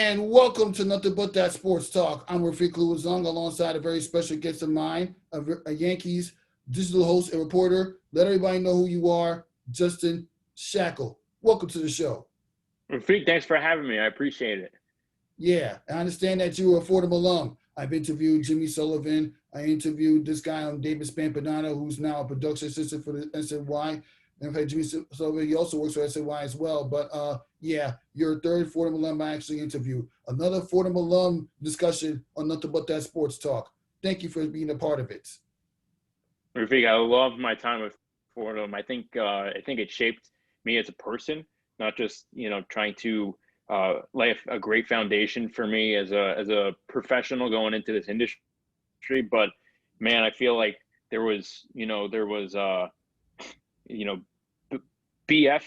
And welcome to Nothing But That Sports Talk. I'm Rafique Louison alongside a very special guest of mine, a Yankees digital host and reporter. Let everybody know who you are, Justin Shackil. Welcome to the show. Rafique, thanks for having me. I appreciate it. Yeah, I understand that you're a Fordham alum. I've interviewed Jimmy Sullivan. I interviewed this guy, David Spampanano, who's now a production assistant for the SNY. In fact, Jimmy Sullivan, he also works for SNY as well. But yeah, you're a third Fordham alum I actually interviewed. Another Fordham alum discussion on Nothing But That Sports Talk. Thank you for being a part of it. Rafique, I love my time with Fordham. I think it shaped me as a person, not just trying to lay a great foundation for me as a professional going into this industry. But man, I feel like there was BF,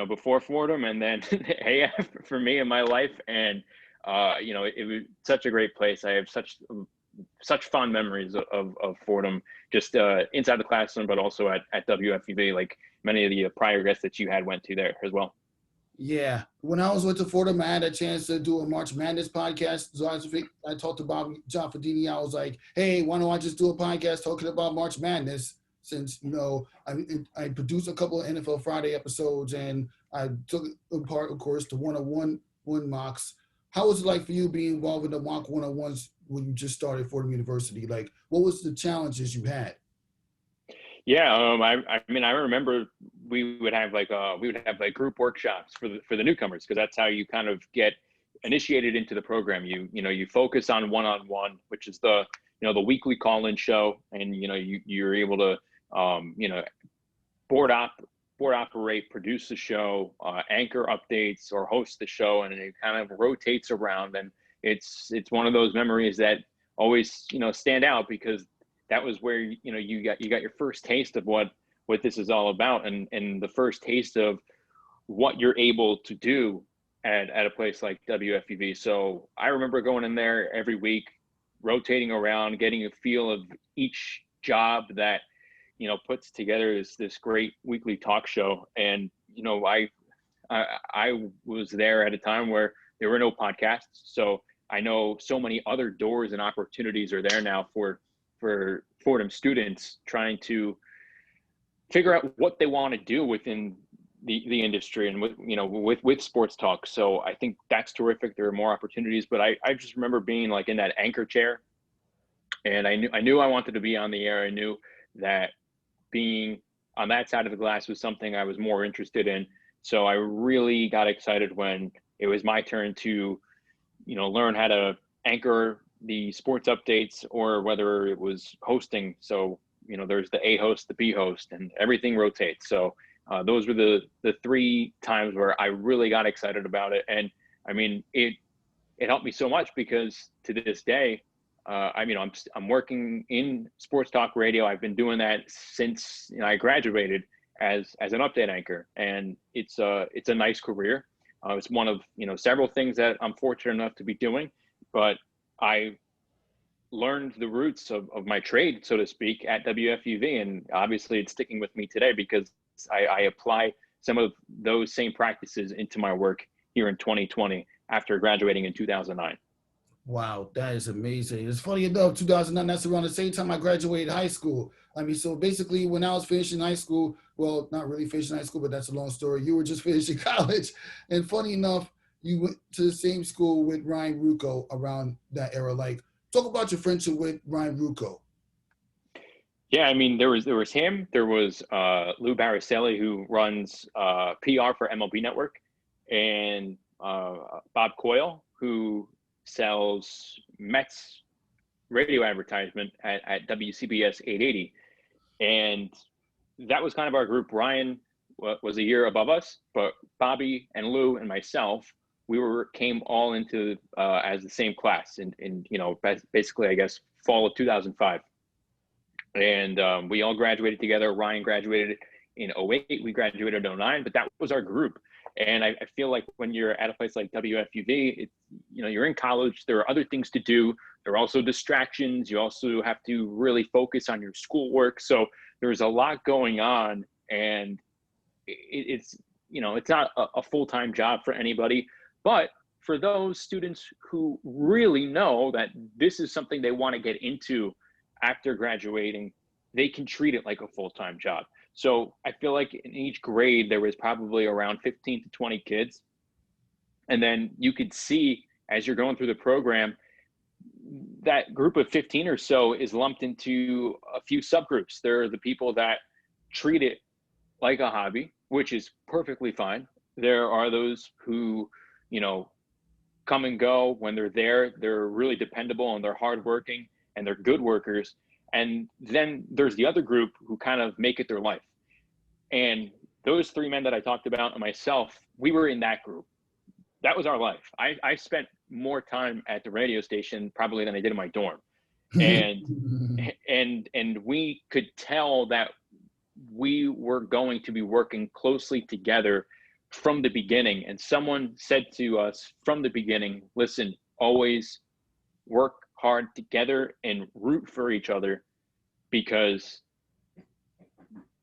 before Fordham, and then AF for me in my life. And it was such a great place. I have such fond memories of Fordham, just inside the classroom, but also at WFUV, like many of the prior guests that you had went to there as well. Yeah. When I was with the Fordham, I had a chance to do a March Madness podcast. So I talked to Bob John Fadini. I was like, hey, why don't I just do a podcast talking about March Madness? Since, I produced a couple of NFL Friday episodes and I took part, of course, the 101 mocks. How was it like for you being involved in the mock 101s when you just started Fordham University? Like, what was the challenges you had? Yeah, I remember we would have group workshops for the newcomers, because that's how you kind of get initiated into the program. You focus on one-on-one, which is the weekly call-in show, and you're able to board operate, produce the show, anchor updates, or host the show, and it kind of rotates around. And it's one of those memories that always stand out, because that was where you got your first taste of what this is all about, and the first taste of what you're able to do at a place like WFUV. So I remember going in there every week, rotating around, getting a feel of each job that puts together this great weekly talk show. And I was there at a time where there were no podcasts, so I know so many other doors and opportunities are there now for Fordham students trying to figure out what they want to do within the industry and with sports talk. So I think that's terrific. There are more opportunities, but I just remember being like in that anchor chair, and I knew I wanted to be on the air. I knew that being on that side of the glass was something I was more interested in. So I really got excited when it was my turn to learn how to anchor the sports updates, or whether it was hosting. So there's the A host, the B host, and everything rotates. So those were the three times where I really got excited about it. And I mean, it helped me so much, because to this day, I'm working in sports talk radio. I've been doing that since I graduated as an update anchor, and it's a nice career. It's one of several things that I'm fortunate enough to be doing, but I learned the roots of my trade, so to speak, at WFUV, and obviously it's sticking with me today, because I apply some of those same practices into my work here in 2020 after graduating in 2009. Wow, that is amazing. It's funny enough, 2009, that's around the same time I graduated high school. I mean, so basically when I was finishing high school, well, not really finishing high school, but that's a long story. You were just finishing college. And funny enough, you went to the same school with Ryan Ruocco around that era. Like, talk about your friendship with Ryan Ruocco. Yeah, I mean, there was him. There was Lou Baracelli, who runs PR for MLB Network, and Bob Coyle, who sells Mets radio advertisement at WCBS 880. And that was kind of our group. Ryan was a year above us, but Bobby and Lou and myself, we came all into as the same class in basically, I guess, fall of 2005. And we all graduated together. Ryan graduated in 08. We graduated in 09, but that was our group. And I feel like when you're at a place like WFUV, you're in college. There are other things to do. There are also distractions. You also have to really focus on your schoolwork. So there's a lot going on, and it's not a full-time job for anybody. But for those students who really know that this is something they want to get into after graduating, they can treat it like a full-time job. So I feel like in each grade, there was probably around 15 to 20 kids. And then you could see as you're going through the program, that group of 15 or so is lumped into a few subgroups. There are the people that treat it like a hobby, which is perfectly fine. There are those who, you know, come and go. When they're there, they're really dependable and they're hardworking and they're good workers. And then there's the other group who kind of make it their life. And those three men that I talked about and myself, we were in that group. That was our life. I spent more time at the radio station probably than I did in my dorm. And we could tell that we were going to be working closely together from the beginning. And someone said to us from the beginning, listen, always work hard together and root for each other, because,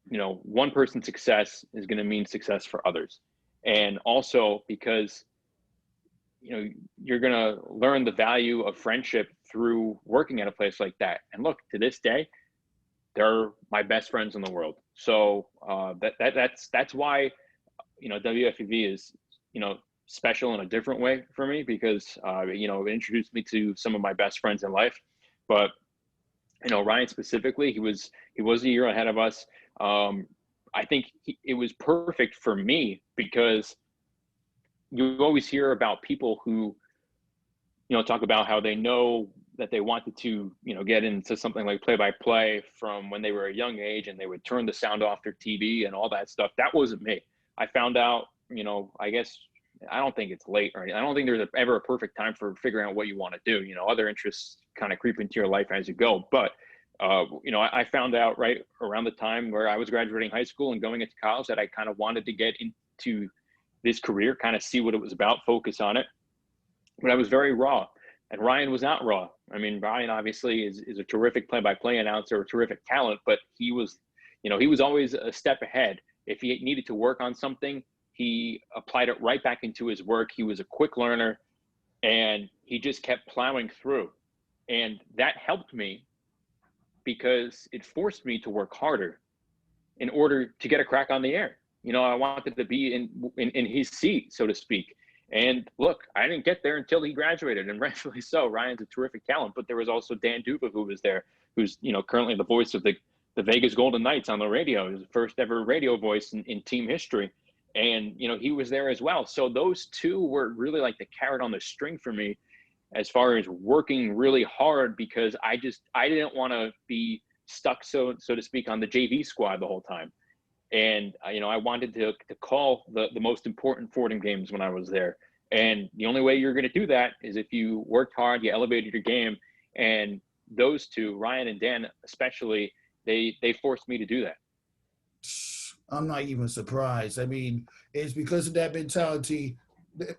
you know, one person's success is going to mean success for others. And also because, you know, you're going to learn the value of friendship through working at a place like that. And look, to this day, they're my best friends in the world. So that's why, you know, WFEV is, you know, special in a different way for me, because, you know, it introduced me to some of my best friends in life. But, you know, Ryan specifically, he was a year ahead of us. I think it was perfect for me, because you always hear about people who, you know, talk about how they know that they wanted to, you know, get into something like play-by-play from when they were a young age, and they would turn the sound off their TV and all that stuff. That wasn't me. I found out, you know, I guess, I don't think it's late or anything. I don't think there's ever a perfect time for figuring out what you want to do. You know, other interests kind of creep into your life as you go. But, you know, I found out right around the time where I was graduating high school and going into college that I kind of wanted to get into this career, kind of see what it was about, focus on it. But I was very raw, and Ryan was not raw. I mean, Ryan obviously is a terrific play-by-play announcer, a terrific talent, but he was, you know, he was always a step ahead. If he needed to work on something, he applied it right back into his work. He was a quick learner, and he just kept plowing through. And that helped me, because it forced me to work harder in order to get a crack on the air. You know, I wanted to be in his seat, so to speak. And look, I didn't get there until he graduated, and rightfully so. Ryan's a terrific talent, but there was also Dan Duva, who was there, who's, you know, currently the voice of the Vegas Golden Knights on the radio. He was the first ever radio voice in team history. And, you know, he was there as well. So those two were really like the carrot on the string for me, as far as working really hard, because I didn't want to be stuck, so to speak, on the JV squad the whole time. And, you know, I wanted to call the most important Fordham games when I was there. And the only way you're going to do that is if you worked hard, you elevated your game. And those two, Ryan and Dan especially, they forced me to do that. I'm not even surprised. I mean, it's because of that mentality.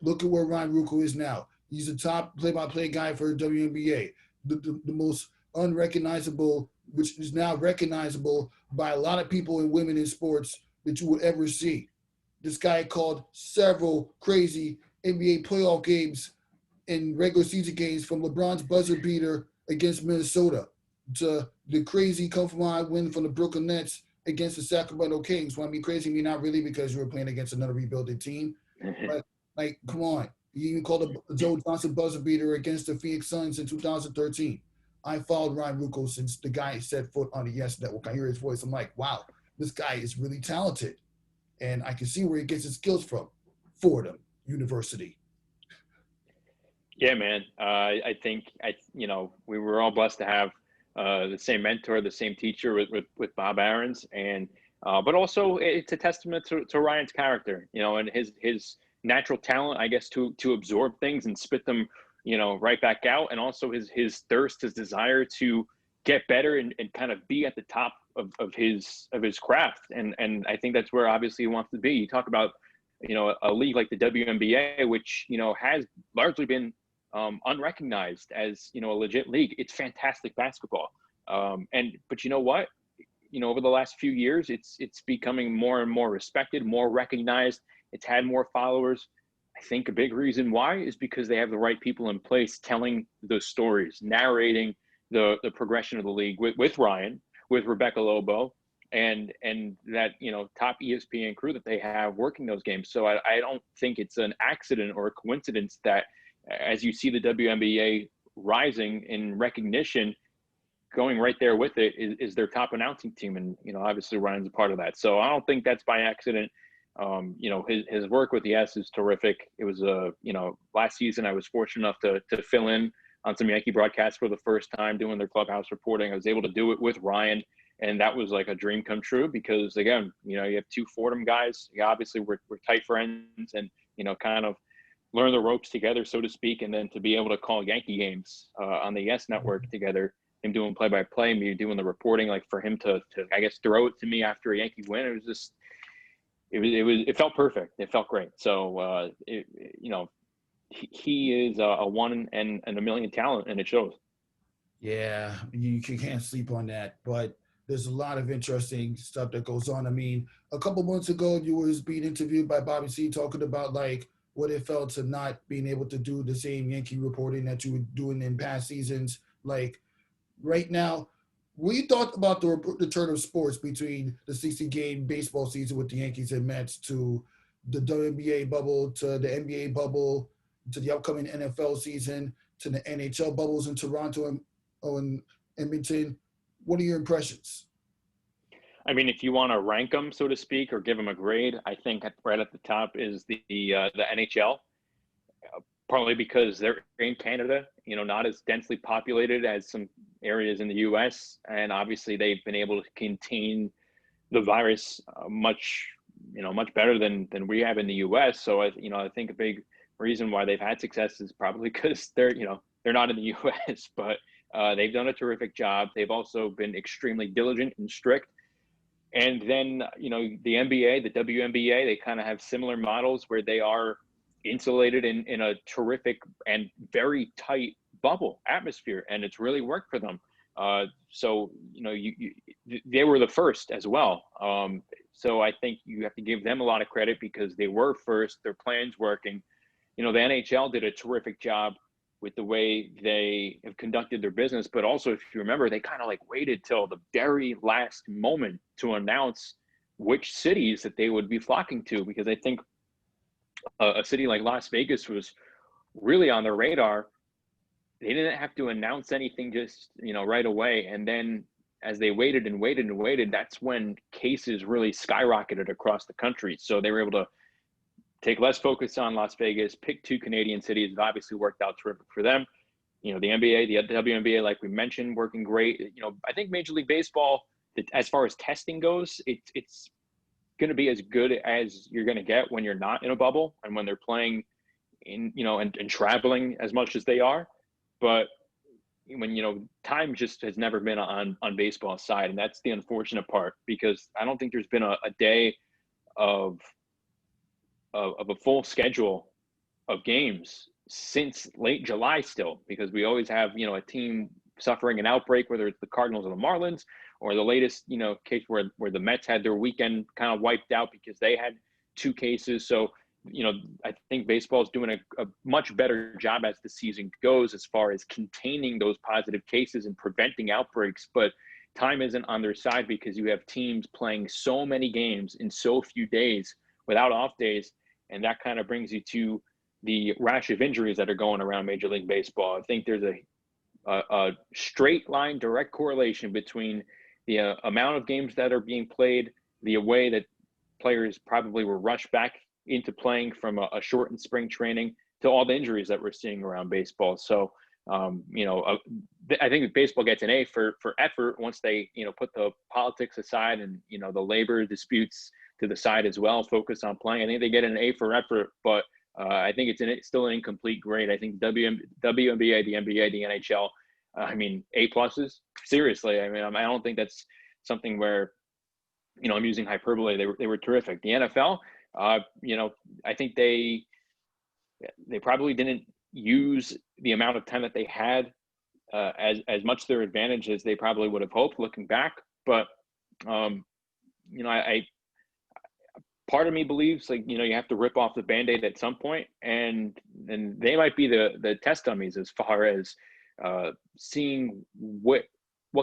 Look at where Ryan Ruocco is now. He's the top play-by-play guy for the WNBA, the most unrecognizable, which is now recognizable by a lot of people and women in sports that you would ever see. This guy called several crazy NBA playoff games and regular season games, from LeBron's buzzer beater against Minnesota to the crazy come-from-behind win from the Brooklyn Nets against the Sacramento Kings. Well, I mean, crazy, I mean, not really, because you were playing against another rebuilding team. But, like, come on. You even called the Joe Johnson buzzer beater against the Phoenix Suns in 2013. I followed Ryan Ruocco since the guy set foot on the Yes Network. I hear his voice. I'm like, wow, this guy is really talented. And I can see where he gets his skills from. Fordham University. Yeah, man. I think, you know, we were all blessed to have the same mentor, the same teacher with Bob Aarons. And, but also it's a testament to Ryan's character, you know, and his natural talent, I guess, to absorb things and spit them, you know, right back out. And also his thirst, his desire to get better and kind of be at the top of his craft. And I think that's where obviously he wants to be. You talk about, you know, a league like the WNBA, which, you know, has largely been unrecognized as, you know, a legit league. It's fantastic basketball. But you know what? You know, over the last few years, it's becoming more and more respected, more recognized. It's had more followers. I think a big reason why is because they have the right people in place telling those stories, narrating the progression of the league with Ryan, with Rebecca Lobo, and that, you know, top ESPN crew that they have working those games. So I don't think it's an accident or a coincidence that as you see the WNBA rising in recognition, going right there with it is their top announcing team. And, you know, obviously Ryan's a part of that. So I don't think that's by accident. You know, his work with the S is terrific. It was you know, last season I was fortunate enough to fill in on some Yankee broadcasts for the first time doing their clubhouse reporting. I was able to do it with Ryan, and that was like a dream come true because, again, you know, you have two Fordham guys. Yeah, obviously we're tight friends, and, you know, kind of learn the ropes together, so to speak, and then to be able to call Yankee games on the Yes Network together, him doing play-by-play, me doing the reporting, like for him to I guess throw it to me after a Yankee win, it was just it felt perfect. It felt great. So you know, he is a one in a million talent, and it shows. Yeah, you can't sleep on that. But there's a lot of interesting stuff that goes on. I mean, a couple months ago, you was being interviewed by Bobby C talking about like what it felt to not being able to do the same Yankee reporting that you were doing in past seasons. Like right now, what you thought about the return of sports between the 60-game baseball season with the Yankees and Mets to the WNBA bubble to the NBA bubble to the upcoming NFL season to the NHL bubbles in Toronto and Edmonton? What are your impressions? I mean, if you want to rank them, so to speak, or give them a grade, I think right at the top is the NHL, partly because they're in Canada, you know, not as densely populated as some areas in the U.S., and obviously they've been able to contain the virus much better than we have in the U.S. So I think a big reason why they've had success is probably because they're not in the U.S. But they've done a terrific job. They've also been extremely diligent and strict. And then, you know, the NBA, the WNBA, they kind of have similar models where they are insulated in a terrific and very tight bubble atmosphere, and it's really worked for them. So, you know, they were the first as well. So I think you have to give them a lot of credit because they were first, their plan's working. You know, the NHL did a terrific job with the way they have conducted their business, but also, if you remember, they kind of like waited till the very last moment to announce which cities that they would be flocking to, because I think a city like Las Vegas was really on their radar. They didn't have to announce anything just, you know, right away. And then as they waited and waited and waited, that's when cases really skyrocketed across the country. So they were able to take less focus on Las Vegas, pick two Canadian cities. It obviously worked out terrific for them. You know, the NBA, the WNBA, like we mentioned, working great. You know, I think Major League Baseball, as far as testing goes, it's going to be as good as you're going to get when you're not in a bubble and when they're playing in, you know, and traveling as much as they are. But when, you know, time just has never been on baseball side. And that's the unfortunate part, because I don't think there's been a day of a full schedule of games since late July still, because we always have, you know, a team suffering an outbreak, whether it's the Cardinals or the Marlins, or the latest, you know, case where the Mets had their weekend kind of wiped out because they had two cases. So, you know, I think baseball is doing a much better job as the season goes as far as containing those positive cases and preventing outbreaks. But time isn't on their side because you have teams playing so many games in so few days without off days. And that kind of brings you to the rash of injuries that are going around Major League Baseball. I think there's a straight line, direct correlation between the amount of games that are being played, the way that players probably were rushed back into playing from a shortened spring training, to all the injuries that we're seeing around baseball. So, you know, I think baseball gets an A for effort once they, you know, put the politics aside and, you know, the labor disputes to the side as well, focus on playing. I think they get an A for effort, but I think it's still an incomplete grade. I think WNBA, the NBA, the NHL, I mean, A pluses. Seriously, I mean, I don't think that's something where, you know, I'm using hyperbole. They were terrific. The NFL, you know, I think they probably didn't use the amount of time that they had as much to their advantage as they probably would have hoped looking back. But you know, part of me believes, like, you have to rip off the Band-Aid at some point, and they might be the test dummies as far as seeing what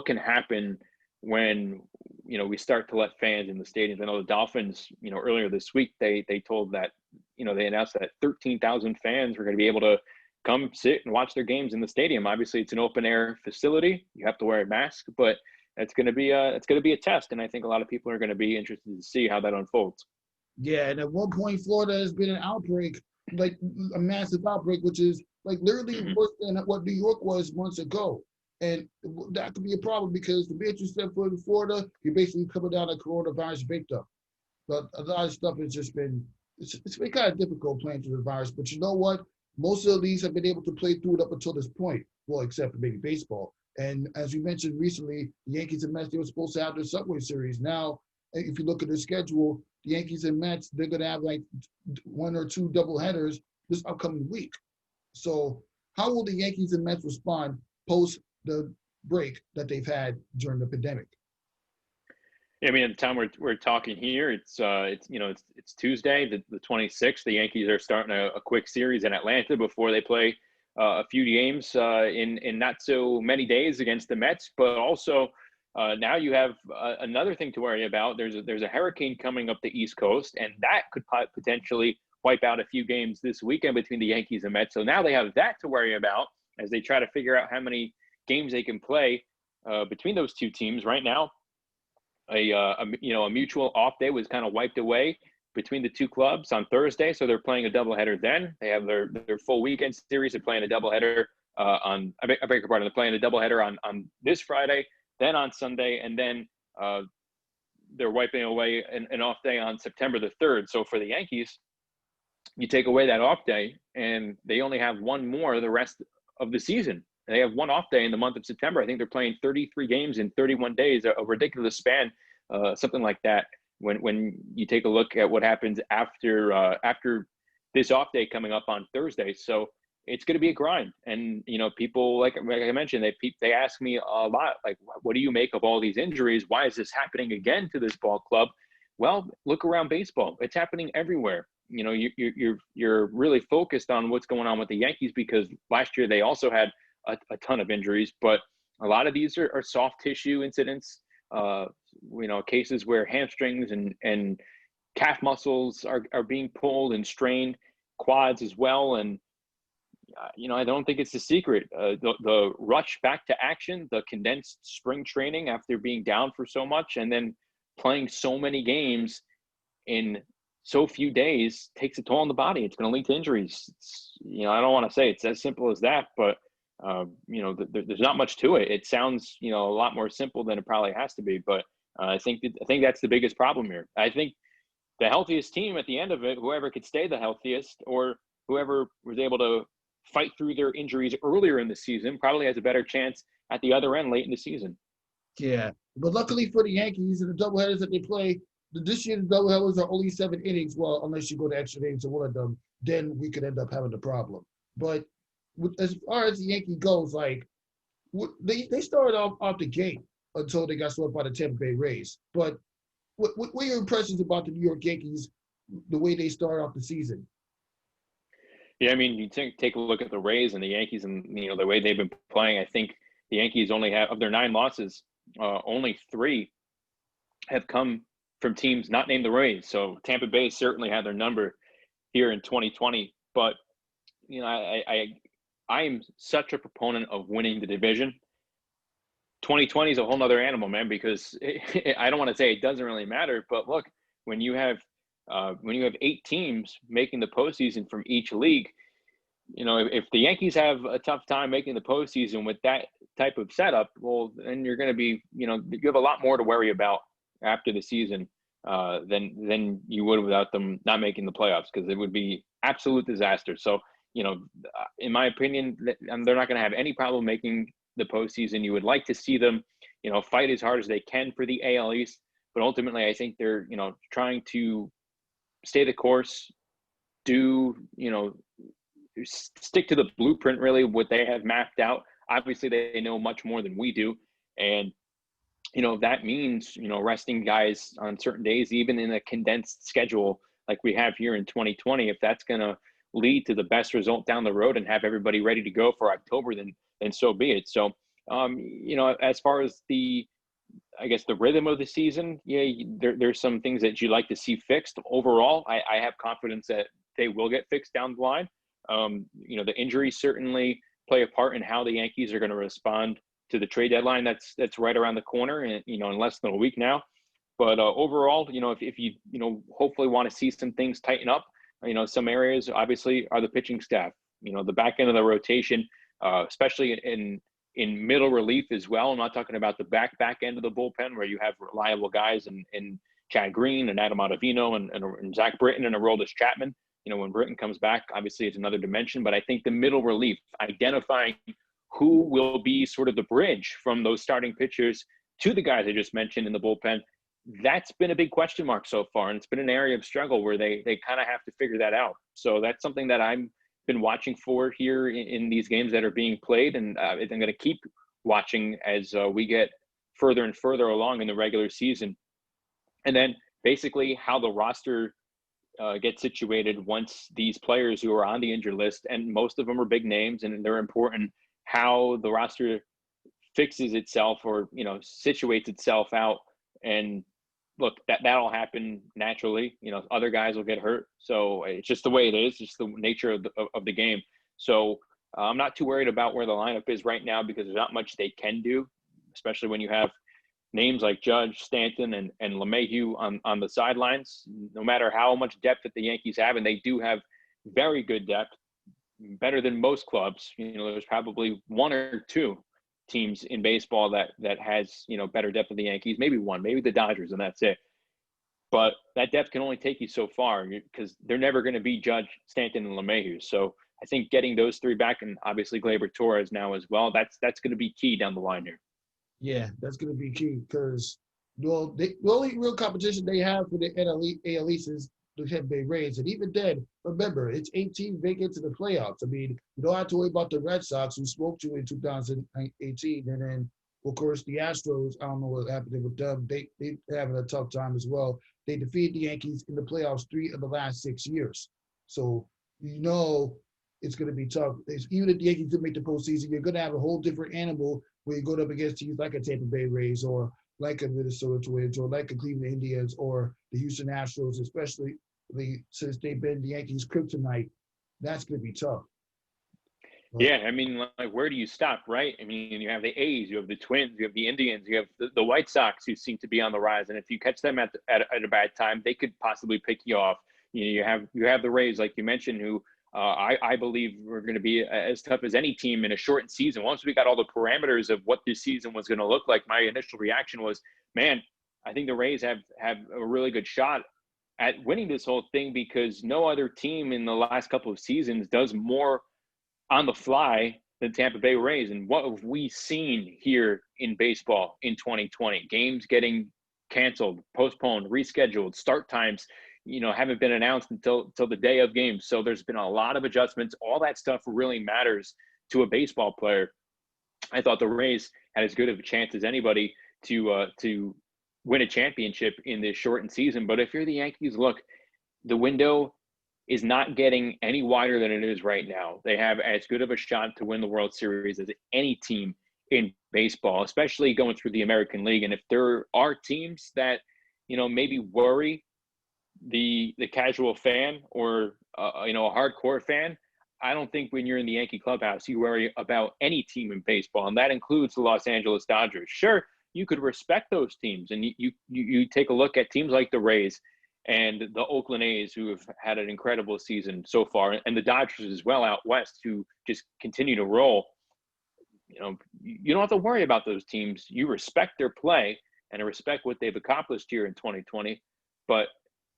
can happen when we start to let fans in the stadiums. I know the Dolphins, earlier this week they told that they announced that 13,000 fans were going to be able to come sit and watch their games in the stadium. Obviously, it's an open air facility. You have to wear a mask, but it's going to be a test, and I think a lot of people are going to be interested to see how that unfolds. Yeah, and at one point, Florida has been an outbreak, like a massive outbreak, which is like literally worse than what New York was months ago. And that could be a problem because the minute you step foot in Florida, you're basically coming down a coronavirus victim. But a lot of stuff has just been, it's been kind of difficult playing through the virus. But you know what? Most of the leagues have been able to play through it up until this point. Well, except for maybe baseball. And as we mentioned recently, the Yankees and Mets, they were supposed to have their Subway Series. Now, if you look at their schedule, the Yankees and Mets, they're going to have like 1 or 2 doubleheaders this upcoming week. So how will the Yankees and Mets respond post the break that they've had during the pandemic? Yeah, I mean, at the time we're talking here, it's Tuesday, the 26th. The Yankees are starting a quick series in Atlanta before they play a few games in not so many days against the Mets. But also now you have another thing to worry about. There's a hurricane coming up the East Coast, and that could potentially wipe out a few games this weekend between the Yankees and Mets. So now they have that to worry about as they try to figure out how many games they can play between those two teams. Right now, a mutual off day was kind of wiped away between the two clubs on Thursday, so they're playing a doubleheader. Then they have their full weekend series. They're playing a doubleheader I beg your pardon. They're playing a doubleheader on this Friday, then on Sunday, and then they're wiping away an off day on September the 3rd. So for the Yankees, you take away that off day, and they only have one more the rest of the season. They have one off day in the month of September. I think they're playing 33 games in 31 days, a ridiculous span, something like that. When you take a look at what happens after this off day coming up on Thursday. So it's going to be a grind. And, people, like I mentioned, they ask me a lot, like, what do you make of all these injuries? Why is this happening again to this ball club? Well, look around baseball. It's happening everywhere. You're really focused on what's going on with the Yankees because last year they also had a ton of injuries, but a lot of these are soft tissue incidents, cases where hamstrings and calf muscles are being pulled and strained, quads as well. And, I don't think it's a secret. The rush back to action, the condensed spring training after being down for so much and then playing so many games in so few days takes a toll on the body. It's going to lead to injuries. I don't want to say it's as simple as that, but there's not much to it. It sounds, a lot more simple than it probably has to be. But I think that's the biggest problem here. I think the healthiest team at the end of it, whoever could stay the healthiest or whoever was able to fight through their injuries earlier in the season, probably has a better chance at the other end late in the season. Yeah, but luckily for the Yankees and the doubleheaders that they play, this year the doubleheaders are only 7 innings. Well, unless you go to extra innings or one of them, then we could end up having a problem. But as far as the Yankee goes, like they started off the gate until they got swept by the Tampa Bay Rays. But what are your impressions about the New York Yankees, the way they started off the season? Yeah, I mean, you take a look at the Rays and the Yankees and, the way they've been playing. I think the Yankees only have, of their 9 losses, only 3 have come from teams not named the Rays. So Tampa Bay certainly had their number here in 2020. But, I am such a proponent of winning the division. 2020 is a whole nother animal, man, because I don't want to say it doesn't really matter, but look, when you have 8 teams making the postseason from each league, if the Yankees have a tough time making the postseason with that type of setup, well, then you're going to be, you have a lot more to worry about after the season than you would without them not making the playoffs, because it would be absolute disaster. So, in my opinion, they're not going to have any problem making the postseason. You would like to see them, fight as hard as they can for the AL East, but ultimately, I think they're, trying to stay the course, stick to the blueprint, really, what they have mapped out. Obviously, they know much more than we do. And, that means, resting guys on certain days, even in a condensed schedule like we have here in 2020. If that's going to lead to the best result down the road and have everybody ready to go for October, then so be it. So, as far as I guess the rhythm of the season, yeah, there's some things that you like to see fixed. Overall, I have confidence that they will get fixed down the line. The injuries certainly play a part in how the Yankees are going to respond to the trade deadline. That's right around the corner, and in less than a week now. But overall, if you hopefully want to see some things tighten up, some areas obviously are the pitching staff. The back end of the rotation, especially in middle relief as well. I'm not talking about the back end of the bullpen where you have reliable guys in Chad Green and Adam Ottavino and Zach Britton and Aroldis Chapman. When Britton comes back, obviously it's another dimension. But I think the middle relief, identifying who will be sort of the bridge from those starting pitchers to the guys I just mentioned in the bullpen, that's been a big question mark so far. And it's been an area of struggle where they kind of have to figure that out. So that's something that I'm been watching for here in these games that are being played. And I'm going to keep watching as we get further and further along in the regular season. And then basically how the roster gets situated once these players who are on the injured list, and most of them are big names and they're important, how the roster fixes itself or, situates itself out. And look, that'll happen naturally. Other guys will get hurt. So it's just the way it is, just the nature of the game. So I'm not too worried about where the lineup is right now because there's not much they can do, especially when you have names like Judge, Stanton, and LeMahieu on the sidelines. No matter how much depth that the Yankees have, and they do have very good depth, better than most clubs. There's probably one or two teams in baseball that has better depth than the Yankees. Maybe one, maybe the Dodgers, and that's it. But that depth can only take you so far because they're never going to be Judge, Stanton, and LeMahieu. So I think getting those three back, and obviously Gleyber Torres now as well, that's going to be key down the line here. Yeah, that's going to be key because the only real competition they have for the AL East is the Tampa Bay Rays. And even then, remember, it's 18 vacates in the playoffs. I mean, you don't have to worry about the Red Sox who smoked you in 2018. And then, of course, the Astros, I don't know what happened with them. They're having a tough time as well. They defeated the Yankees in the playoffs 3 of the last 6 years. So, it's going to be tough. Even if the Yankees do make the postseason, you're going to have a whole different animal where you go up against teams like a Tampa Bay Rays or like a Minnesota Twins or like a Cleveland Indians or the Houston Astros, especially since they've been the Yankees' kryptonite. That's going to be tough. Yeah, I mean, like, where do you stop, right? I mean, you have the A's, you have the Twins, you have the Indians, you have the White Sox who seem to be on the rise. And if you catch them at a bad time, they could possibly pick you off. You have the Rays, like you mentioned, who I believe we're going to be as tough as any team in a shortened season. Once we got all the parameters of what this season was going to look like, my initial reaction was, man, I think the Rays have a really good shot at winning this whole thing because no other team in the last couple of seasons does more on the fly than Tampa Bay Rays. And what have we seen here in baseball in 2020? Games getting canceled, postponed, rescheduled, start times haven't been announced until the day of games. So there's been a lot of adjustments. All that stuff really matters to a baseball player. I thought the Rays had as good of a chance as anybody to win a championship in this shortened season. But if you're the Yankees, look, the window is not getting any wider than it is right now. They have as good of a shot to win the World Series as any team in baseball, especially going through the American League. And if there are teams that, maybe worry the casual fan or a hardcore fan, I don't think when you're in the Yankee clubhouse you worry about any team in baseball, and that includes the Los Angeles Dodgers. Sure, you could respect those teams, and you take a look at teams like the Rays and the Oakland A's, who have had an incredible season so far, and the Dodgers as well out west, who just continue to roll. You don't have to worry about those teams. You respect their play and respect what they've accomplished here in 2020, but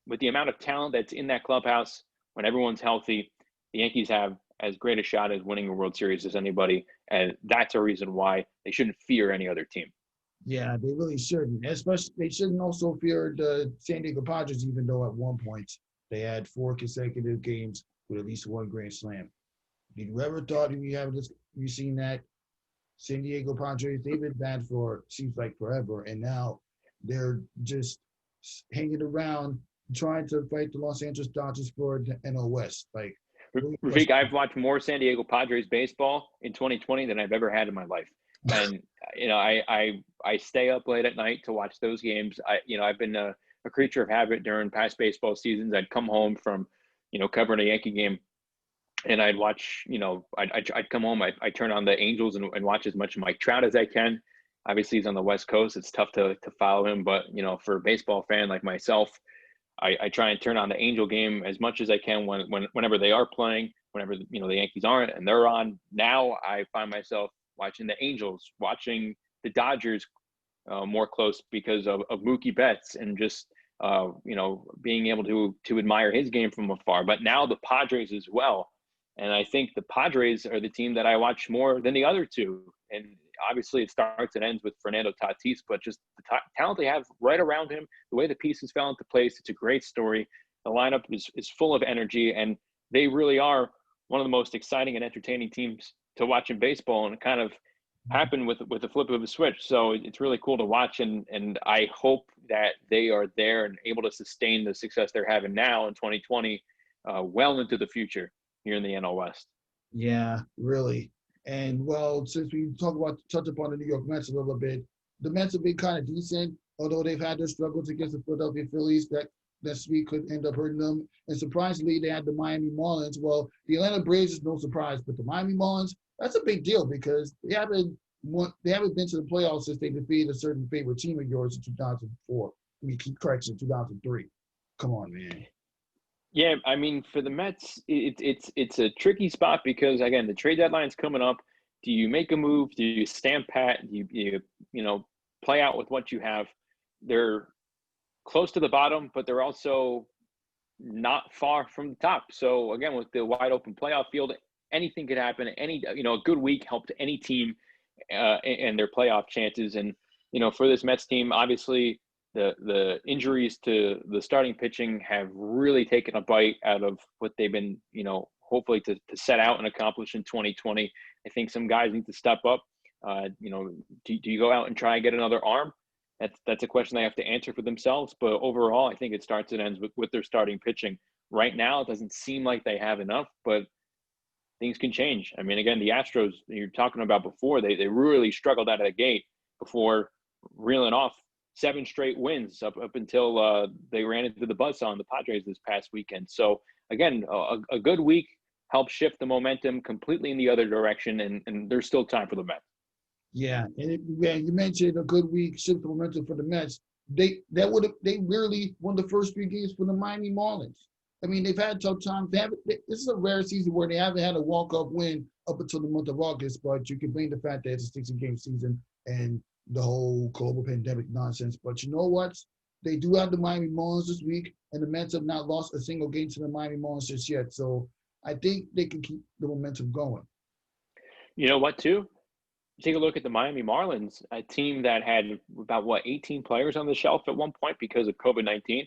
with the amount of talent that's in that clubhouse, when everyone's healthy, the Yankees have as great a shot at winning a World Series as anybody. And that's a reason why they shouldn't fear any other team. Yeah, they really shouldn't. Especially, they shouldn't also fear the San Diego Padres, even though at one point they had 4 consecutive games with at least 1 grand slam. Did you ever thought you seen that San Diego Padres, they've been bad for seems like forever, and now they're just hanging around trying to fight the Los Angeles Dodgers for the NL West. Like, really Rafique, I've watched more San Diego Padres baseball in 2020 than I've ever had in my life. And I stay up late at night to watch those games. I've been a creature of habit during past baseball seasons. I'd come home from covering a Yankee game, and I'd watch. I'd come home. I'd turn on the Angels and watch as much Mike Trout as I can. Obviously, he's on the West Coast. It's tough to follow him, but for a baseball fan like myself, I try and turn on the Angel game as much as I can whenever they are playing, whenever the Yankees aren't and they're on. Now I find myself watching the Angels, watching the Dodgers more close because of Mookie Betts and just being able to admire his game from afar. But now the Padres as well, and I think the Padres are the team that I watch more than the other two. And obviously it starts and ends with Fernando Tatis, but just the talent they have right around him, the way the pieces fell into place, it's a great story. The lineup is full of energy, and they really are one of the most exciting and entertaining teams to watch in baseball, and it kind of happened with the flip of a switch. So it's really cool to watch, and I hope that they are there and able to sustain the success they're having now in 2020 well into the future here in the NL West. Yeah, really. And well, since we touched upon the New York Mets a little bit, the Mets have been kind of decent, although they've had their struggles against the Philadelphia Phillies that this week could end up hurting them. And surprisingly, they had the Miami Marlins. Well, the Atlanta Braves is no surprise, but the Miami Marlins, that's a big deal because they haven't been to the playoffs since they defeated a certain favorite team of yours in 2004. I mean, keep correction, 2003. Come on, man. Yeah, I mean, for the Mets, it's a tricky spot because again, the trade deadline's coming up. Do you make a move? Do you stand pat? Do you play out with what you have? They're close to the bottom, but they're also not far from the top. So again, with the wide open playoff field, anything could happen. A good week helped any team and their playoff chances. And for this Mets team, obviously the injuries to the starting pitching have really taken a bite out of what they've been hopefully to set out and accomplish in 2020. I think some guys need to step up. Do you go out and try and get another arm? That's a question they have to answer for themselves. But overall, I think it starts and ends with their starting pitching. Right now, it doesn't seem like they have enough, but things can change. I mean, again, the Astros you're talking about before, they really struggled out of the gate before reeling off 7 straight wins up until they ran into the buzzsaw on the Padres this past weekend. So again, a good week helps shift the momentum completely in the other direction, and there's still time for the Mets. Yeah, and you mentioned a good week, shift the momentum for the Mets. They really won the first 3 games for the Miami Marlins. I mean, they've had tough times. This is a rare season where they haven't had a walk-off win up until the month of August, but you can blame the fact that it's a 16-game season and the whole global pandemic nonsense. But you know what? They do have the Miami Marlins this week, and the Mets have not lost a single game to the Miami Marlins just yet. So I think they can keep the momentum going. You know what, too? Take a look at the Miami Marlins, a team that had about 18 players on the shelf at one point because of COVID-19.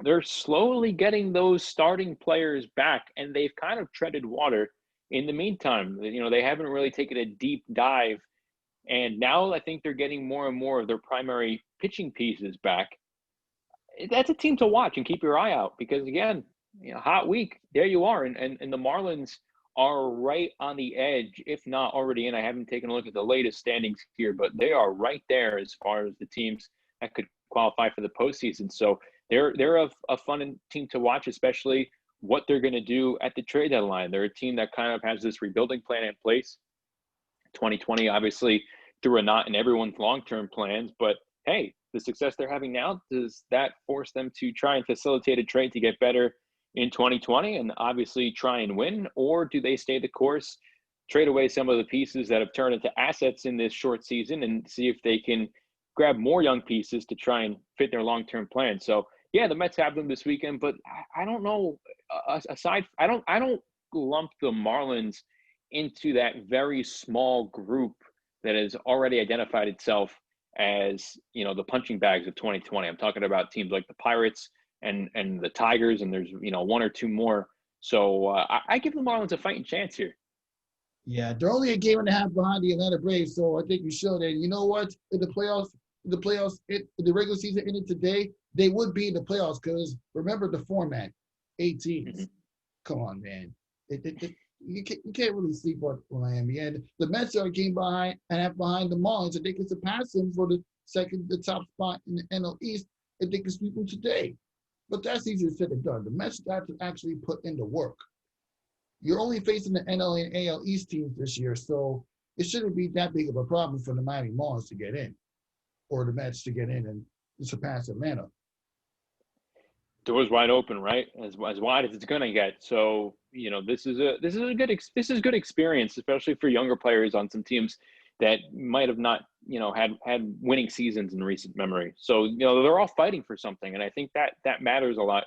They're slowly getting those starting players back, and they've kind of treaded water in the meantime. They haven't really taken a deep dive, and now I think they're getting more and more of their primary pitching pieces back. That's a team to watch and keep your eye out because, again, hot week, there you are, and the Marlins are right on the edge, if not already in. I haven't taken a look at the latest standings here, but they are right there as far as the teams that could qualify for the postseason. So they're a fun team to watch, especially what they're going to do at the trade deadline. They're a team that kind of has this rebuilding plan in place. 2020 obviously threw a knot in everyone's long-term plans, but hey, the success they're having now, does that force them to try and facilitate a trade to get better in 2020 and obviously try and win? Or do they stay the course, trade away some of the pieces that have turned into assets in this short season and see if they can grab more young pieces to try and fit their long-term plan? So yeah, the Mets have them this weekend, but I don't know, I don't lump the Marlins into that very small group that has already identified itself as, the punching bags of 2020. I'm talking about teams like the Pirates and the Tigers, and there's 1 or 2 more. So I give the Marlins a fighting chance here. Yeah, they're only a game and a half behind the Atlanta Braves, so I think you should. And you know what? In the regular season ended today, they would be in the playoffs because remember the format, 8 Mhm. teams. Come on, man. You can't really sleep on Miami. And the Mets are a game behind and half behind the Marlins, and they can surpass them for the top spot in the NL East if they can sweep them today. But that's easier said than done. The Mets got to actually put in the work. You're only facing the NL and AL East teams this year, so it shouldn't be that big of a problem for the Miami Marlins to get in or the Mets to get in and surpass Atlanta. Doors wide open, right? As wide as it's gonna get. So this is good experience, especially for younger players on some teams that might have not had winning seasons in recent memory. So they're all fighting for something, and I think that matters a lot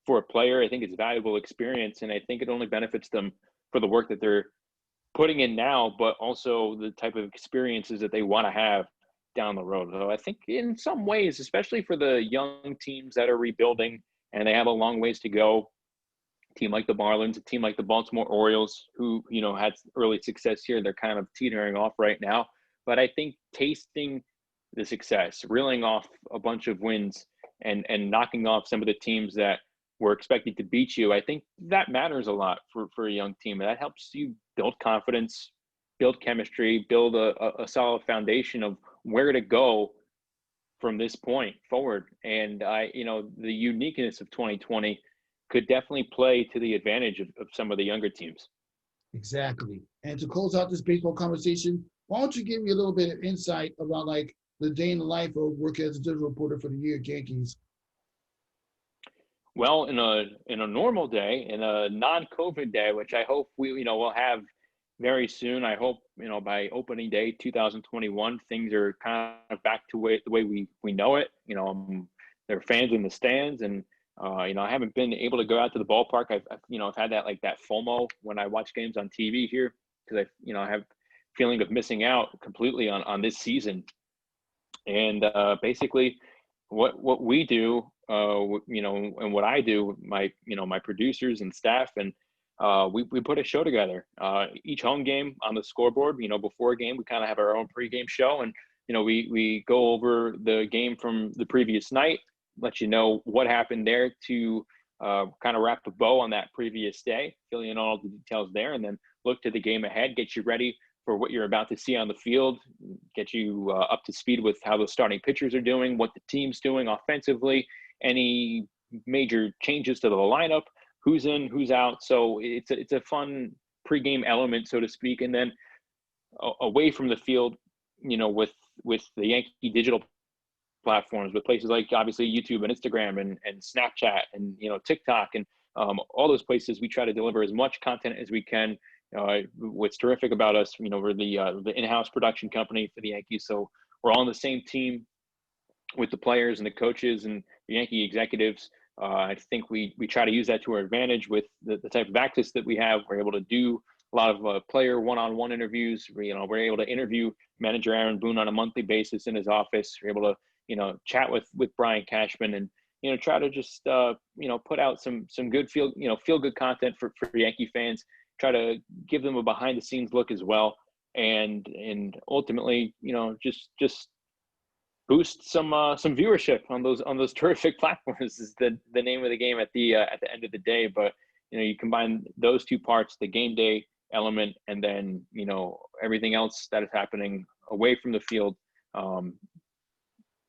for a player. I think it's valuable experience, and I think it only benefits them for the work that they're putting in now, but also the type of experiences that they want to have down the road. So I think in some ways, especially for the young teams that are rebuilding and they have a long ways to go, a team like the Marlins, a team like the Baltimore Orioles, who had early success here, they're kind of teetering off right now. But I think tasting the success, reeling off a bunch of wins, and knocking off some of the teams that were expected to beat you, I think that matters a lot for a young team. And that helps you build confidence, build chemistry, build a solid foundation of where to go from this point forward. And the uniqueness of 2020 could definitely play to the advantage of some of the younger teams. Exactly. And to close out this baseball conversation, why don't you give me a little bit of insight about like the day in the life of working as a digital reporter for the New York Yankees? Well, in a normal day, in a non-COVID day, which I hope we will have very soon. I hope by opening day 2021, things are kind of back to the way we know it. There are fans in the stands, and I haven't been able to go out to the ballpark. I've had that FOMO when I watch games on TV here because I have feeling of missing out completely on this season. And basically, what we do, and what I do, my producers and staff, and we put a show together. Each home game on the scoreboard, before a game, we kind of have our own pregame show, and we go over the game from the previous night, let you know what happened there to kind of wrap a bow on that previous day, fill in all the details there, and then look to the game ahead, get you ready for what you're about to see on the field, get you up to speed with how the starting pitchers are doing, what the team's doing offensively, any major changes to the lineup, who's in, who's out. So it's a fun pregame element, so to speak. And then away from the field, with the Yankee Digital platforms, with places like obviously YouTube and Instagram and Snapchat and TikTok and all those places, we try to deliver as much content as we can. What's terrific about us, we're the in-house production company for the Yankees, so we're all on the same team with the players and the coaches and the Yankee executives. I think we try to use that to our advantage with the type of access that we have. We're able to do a lot of player one-on-one interviews. We're able to interview manager Aaron Boone on a monthly basis in his office. We're able to chat with Brian Cashman and try to just put out some good feel good content for Yankee fans. Try to give them a behind the scenes look as well, and ultimately just boost some viewership on those terrific platforms is the name of the game at the end of the day. But you combine those two parts, the game day element, and then everything else that is happening away from the field.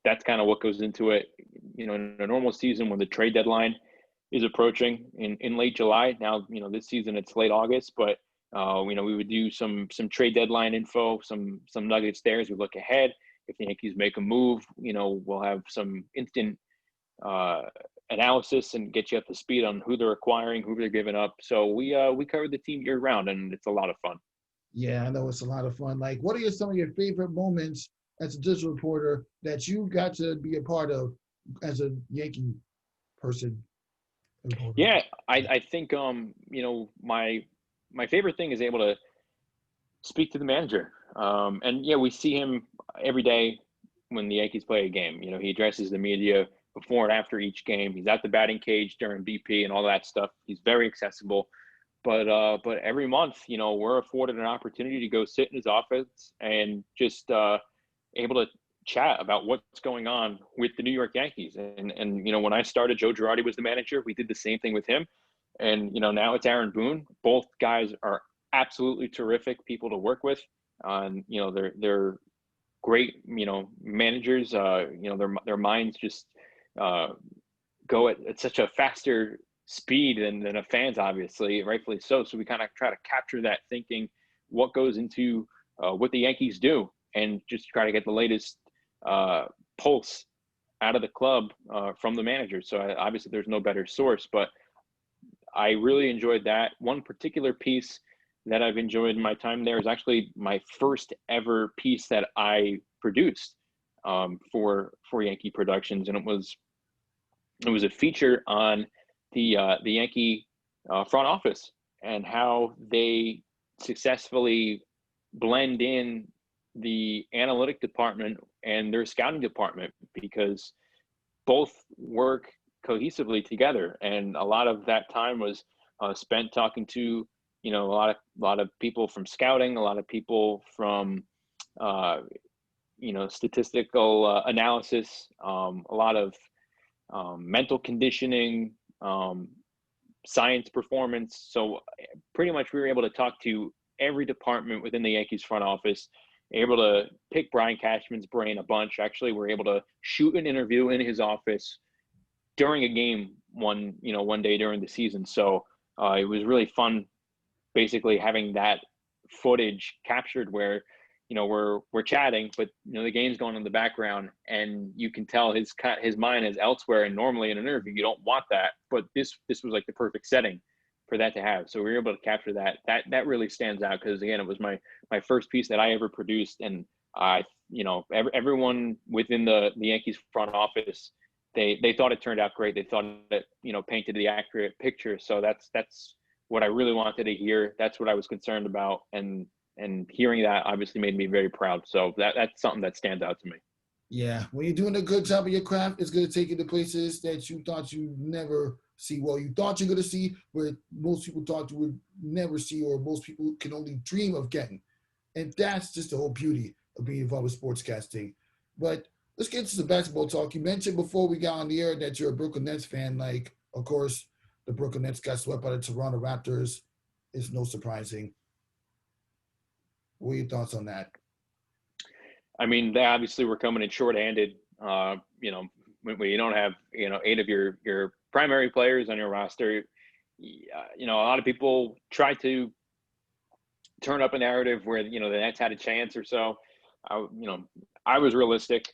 That's kind of what goes into it. In a normal season, when the trade deadline is approaching in late July. Now, this season it's late August, but we would do some trade deadline info, some nuggets there as we look ahead. If the Yankees make a move, we'll have some instant analysis and get you up to speed on who they're acquiring, who they're giving up. So we cover the team year round, and it's a lot of fun. Yeah, I know it's a lot of fun. Like, what are some of your favorite moments as a digital reporter that you got to be a part of as a Yankee person? Yeah, I think my favorite thing is able to speak to the manager. And yeah, we see him every day when the Yankees play a game. He addresses the media before and after each game. He's at the batting cage during BP and all that stuff. He's very accessible. but every month, we're afforded an opportunity to go sit in his office and just able to chat about what's going on with the New York Yankees. And when I started, Joe Girardi was the manager. We did the same thing with him. And now it's Aaron Boone. Both guys are absolutely terrific people to work with. They're great, managers. Their minds just go at such a faster speed than a fan's, obviously, rightfully so. So we kind of try to capture that thinking, what goes into what the Yankees do, and just try to get the latest pulse out of the club from the manager. So obviously there's no better source, but I really enjoyed that. One particular piece that I've enjoyed in my time there is actually my first ever piece that I produced for Yankee Productions, and it was a feature on the Yankee front office and how they successfully blend in the analytic department and their scouting department, because both work cohesively together. And a lot of that time was spent talking to a lot of people from scouting, a lot of people from statistical analysis, a lot of mental conditioning, science, performance. So pretty much we were able to talk to every department within the Yankees front office, able to pick Brian Cashman's brain a bunch. Actually, we're able to shoot an interview in his office during a game one day during the season. So it was really fun, basically having that footage captured where we're chatting, but the game's going in the background, and you can tell his mind is elsewhere. And normally in an interview, you don't want that, but this was like the perfect setting for that to have. So we were able to capture that. That really stands out, because again, it was my first piece that I ever produced, and everyone within the Yankees front office, they thought it turned out great. They thought it painted the accurate picture. So that's what I really wanted to hear. That's what I was concerned about, and hearing that obviously made me very proud. So that's something that stands out to me. Yeah, when you're doing a good job of your craft, it's going to take you to places that you thought you'd never see. Well, you thought you're going to see, but most people thought you would never see, or most people can only dream of getting. And that's just the whole beauty of being involved with sportscasting. But let's get to some basketball talk. You mentioned before we got on the air that you're a Brooklyn Nets fan. Like, of course, the Brooklyn Nets got swept by the Toronto Raptors. It's no surprising. What are your thoughts on that? I mean, they obviously were coming in shorthanded. When you don't have 8 of your primary players on your roster, a lot of people try to turn up a narrative where the Nets had a chance or so. I was realistic.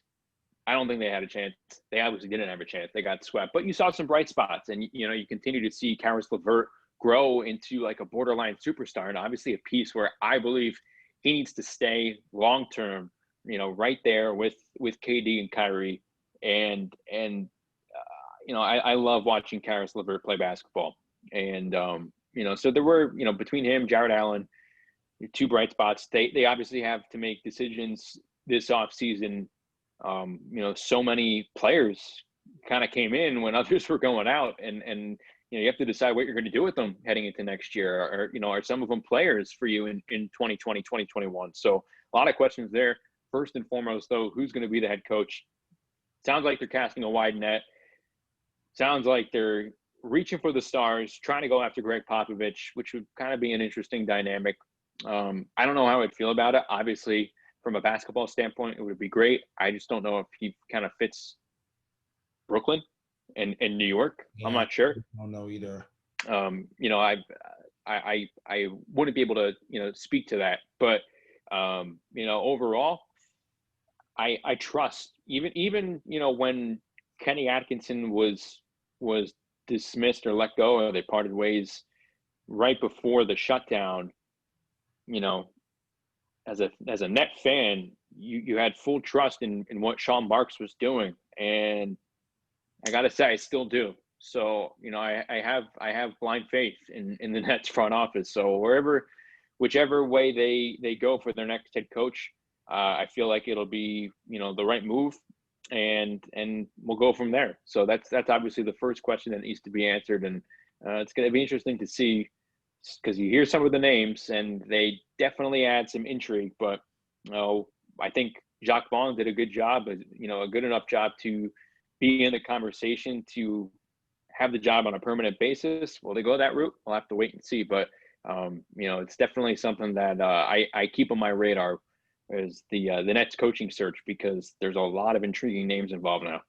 I don't think they had a chance. They obviously didn't have a chance. They got swept. But you saw some bright spots, and you continue to see Caris LeVert grow into like a borderline superstar, and obviously a piece where I believe he needs to stay long term. Right there with KD and Kyrie, and I love watching Caris LeVert play basketball, and so there were between him, Jared Allen, 2 bright spots. They obviously have to make decisions this offseason. So many players kind of came in when others were going out, and you have to decide what you're going to do with them heading into next year. Or are some of them players for you in 2020, 2021? So a lot of questions there. First and foremost, though, who's going to be the head coach? Sounds like they're casting a wide net. Sounds like they're reaching for the stars, trying to go after Greg Popovich, which would kind of be an interesting dynamic. I don't know how I'd feel about it. Obviously, from a basketball standpoint, it would be great. I just don't know if he kind of fits Brooklyn and New York. Yeah, I'm not sure. I don't know either. I wouldn't be able to speak to that, but overall, I trust even when Kenny Atkinson was dismissed or let go, or they parted ways right before the shutdown. As a Net fan, you had full trust in what Sean Marks was doing, and I gotta say I still do. So I have blind faith in the Nets front office. So whichever way they go for their next head coach, I feel like it'll be the right move, and we'll go from there. So that's obviously the first question that needs to be answered, and it's going to be interesting to see because you hear some of the names and they definitely add some intrigue. But I think Jacques Vaughn did a good job, a good enough job to be in the conversation to have the job on a permanent basis. Will they go that route? We'll have to wait and see. But it's definitely something that I keep on my radar is the Nets coaching search, because there's a lot of intriguing names involved now.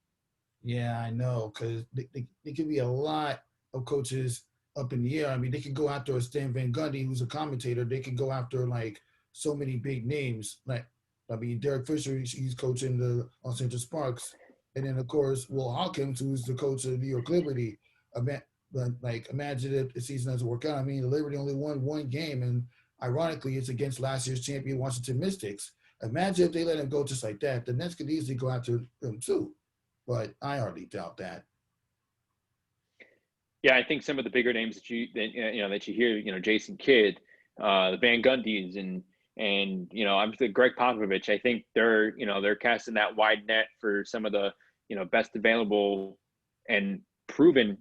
Yeah, I know, because they could be a lot of coaches up in the air. I mean, they could go after a Stan Van Gundy, who's a commentator. They could go after like so many big names. Like, I mean, Derek Fisher, he's coaching the Los Angeles Sparks, and then of course Will Hawkins, who's the coach of New York Liberty. But like, imagine if the season doesn't work out. I mean, the Liberty only won one game, and ironically, it's against last year's champion Washington Mystics. Imagine if they let him go just like that. The Nets could easily go after him too, but I hardly doubt that. Yeah, I think some of the bigger names that you hear, Jason Kidd, the Van Gundys, and I'm the Greg Popovich. I think they're casting that wide net for some of the best available and proven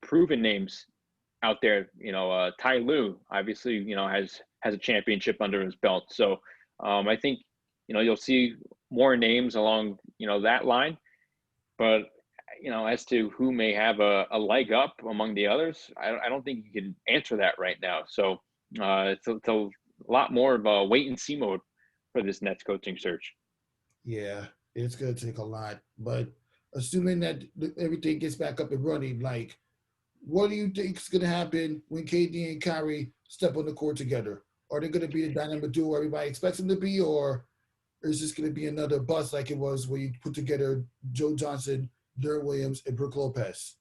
proven names out there. Ty Lue obviously has a championship under his belt, so I think you'll see more names along that line, but as to who may have a leg up among the others, I don't think you can answer that right now. So it's a lot more of a wait and see mode for this Nets coaching search. Yeah, it's going to take a lot. But assuming that everything gets back up and running, like, what do you think is going to happen when KD and Kyrie step on the court together? Are they going to be the dynamic duo everybody expects them to be, or is this going to be another bust like it was when you put together Joe Johnson, Derek Williams, and Brook Lopez?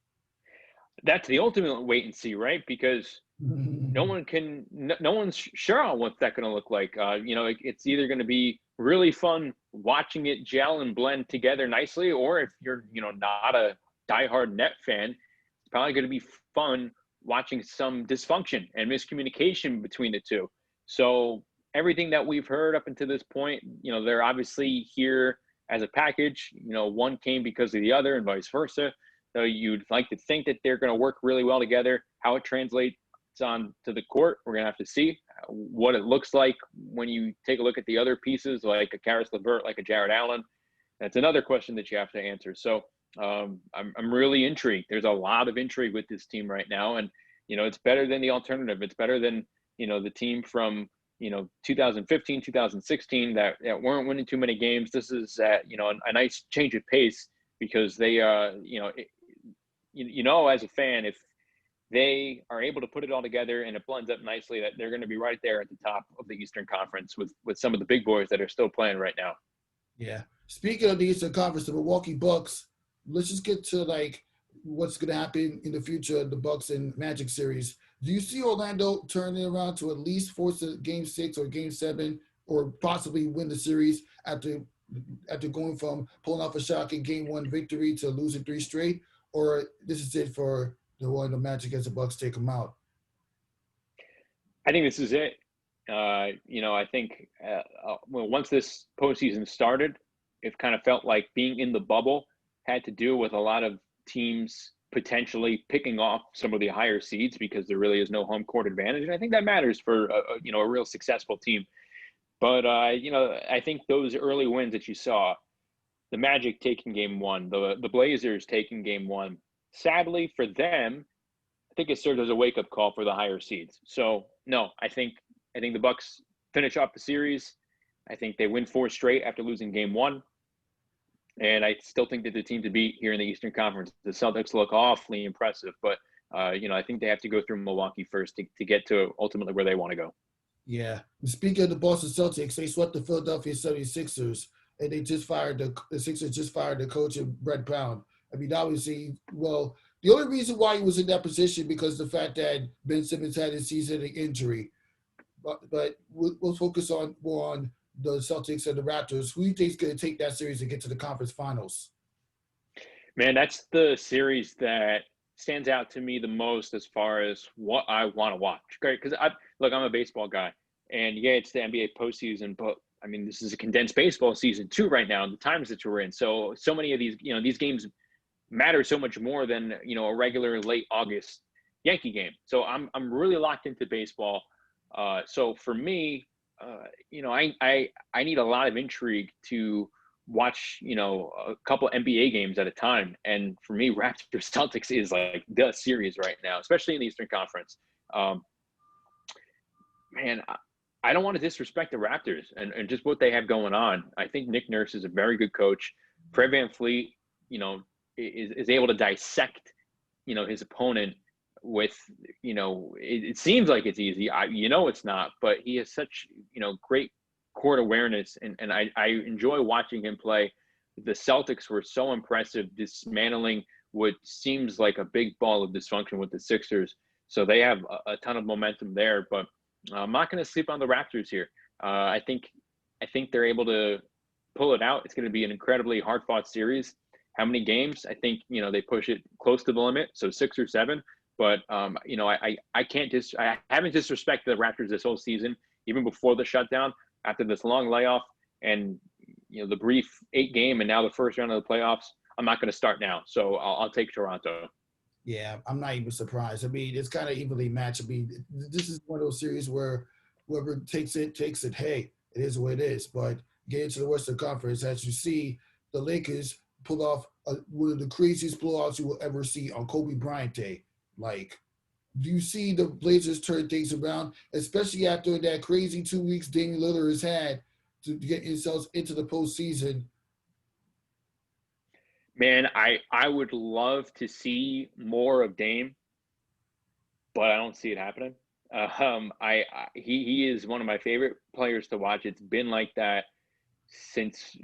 That's the ultimate wait and see, right? Because no one's sure on what that's going to look like. It's either going to be really fun watching it gel and blend together nicely, or if you're not a diehard Net fan, it's probably going to be fun watching some dysfunction and miscommunication between the two. So everything that we've heard up until this point, they're obviously here as a package. One came because of the other and vice versa. So you'd like to think that they're going to work really well together. How it translates on to the court, we're going to have to see what it looks like when you take a look at the other pieces, like a Karis LeVert, like a Jared Allen. That's another question that you have to answer. So I'm really intrigued. There's a lot of intrigue with this team right now, and it's better than the alternative. It's better than the team from 2015, 2016 that weren't winning too many games. This is a nice change of pace, because they as a fan, if they are able to put it all together and it blends up nicely, that they're going to be right there at the top of the Eastern Conference with some of the big boys that are still playing right now. Yeah. Speaking of the Eastern Conference, the Milwaukee Bucks, let's just get to like what's going to happen in the future of the Bucks and Magic series. Do you see Orlando turning around to at least force a Game 6 or Game 7, or possibly win the series after going from pulling off a shocking Game 1 victory to losing 3 straight? Or this is it for the Magic as the Bucks take them out? I think this is it. I think once this postseason started, it kind of felt like being in the bubble had to do with a lot of teams potentially picking off some of the higher seeds, because there really is no home court advantage. And I think that matters for a real successful team. But I think those early wins that you saw, the Magic taking Game 1, the Blazers taking Game 1, sadly for them, I think it served as a wake-up call for the higher seeds. So no, I think the Bucks finish off the series. I think they win 4 straight after losing Game 1. And I still think that the team to beat here in the Eastern Conference. The Celtics look awfully impressive, but I think they have to go through Milwaukee first to get to ultimately where they want to go. Yeah. Speaking of the Boston Celtics, they swept the Philadelphia 76ers, and they just fired the Sixers just fired the coach, Brett Brown. I mean, obviously, well, the only reason why he was in that position because the fact that Ben Simmons had his season-ending injury. But we'll focus more on the Celtics and the Raptors. Who do you think is going to take that series and get to the conference finals? Man, that's the series that stands out to me the most as far as what I want to watch. Great, because I'm a baseball guy, and yeah, it's the NBA postseason, but I mean, this is a condensed baseball season too right now, the times that you're in. So many of these, these games matter so much more than a regular late August Yankee game. So I'm really locked into baseball. So for me, I need a lot of intrigue to watch, a couple NBA games at a time. And for me, Raptors Celtics is like the series right now, especially in the Eastern Conference. Um, man, I don't want to disrespect the Raptors and just what they have going on. I think Nick Nurse is a very good coach. Fred VanVleet, you know, is able to dissect, his opponent with, it seems like it's easy. It's not, but he has such, great court awareness. And I enjoy watching him play. The Celtics were so impressive, dismantling what seems like a big ball of dysfunction with the Sixers. So they have a ton of momentum there, but I'm not going to sleep on the Raptors here. I think they're able to pull it out. It's going to be an incredibly hard-fought series. How many games? I think they push it close to the limit, so 6 or 7. But I haven't disrespected the Raptors this whole season, even before the shutdown, after this long layoff, and the brief 8-game, and now the first round of the playoffs. I'm not going to start now, so I'll take Toronto. Yeah, I'm not even surprised. I mean, it's kind of evenly matched. I mean, this is one of those series where whoever takes it. Hey, it is what it is. But getting to the Western Conference, as you see, the Lakers pull off one of the craziest blowouts you will ever see on Kobe Bryant Day. Like, do you see the Blazers turn things around, especially after that crazy 2 weeks Damian Lillard has had to get themselves into the postseason? Man, I would love to see more of Dame, but I don't see it happening. He is one of my favorite players to watch. It's been like that since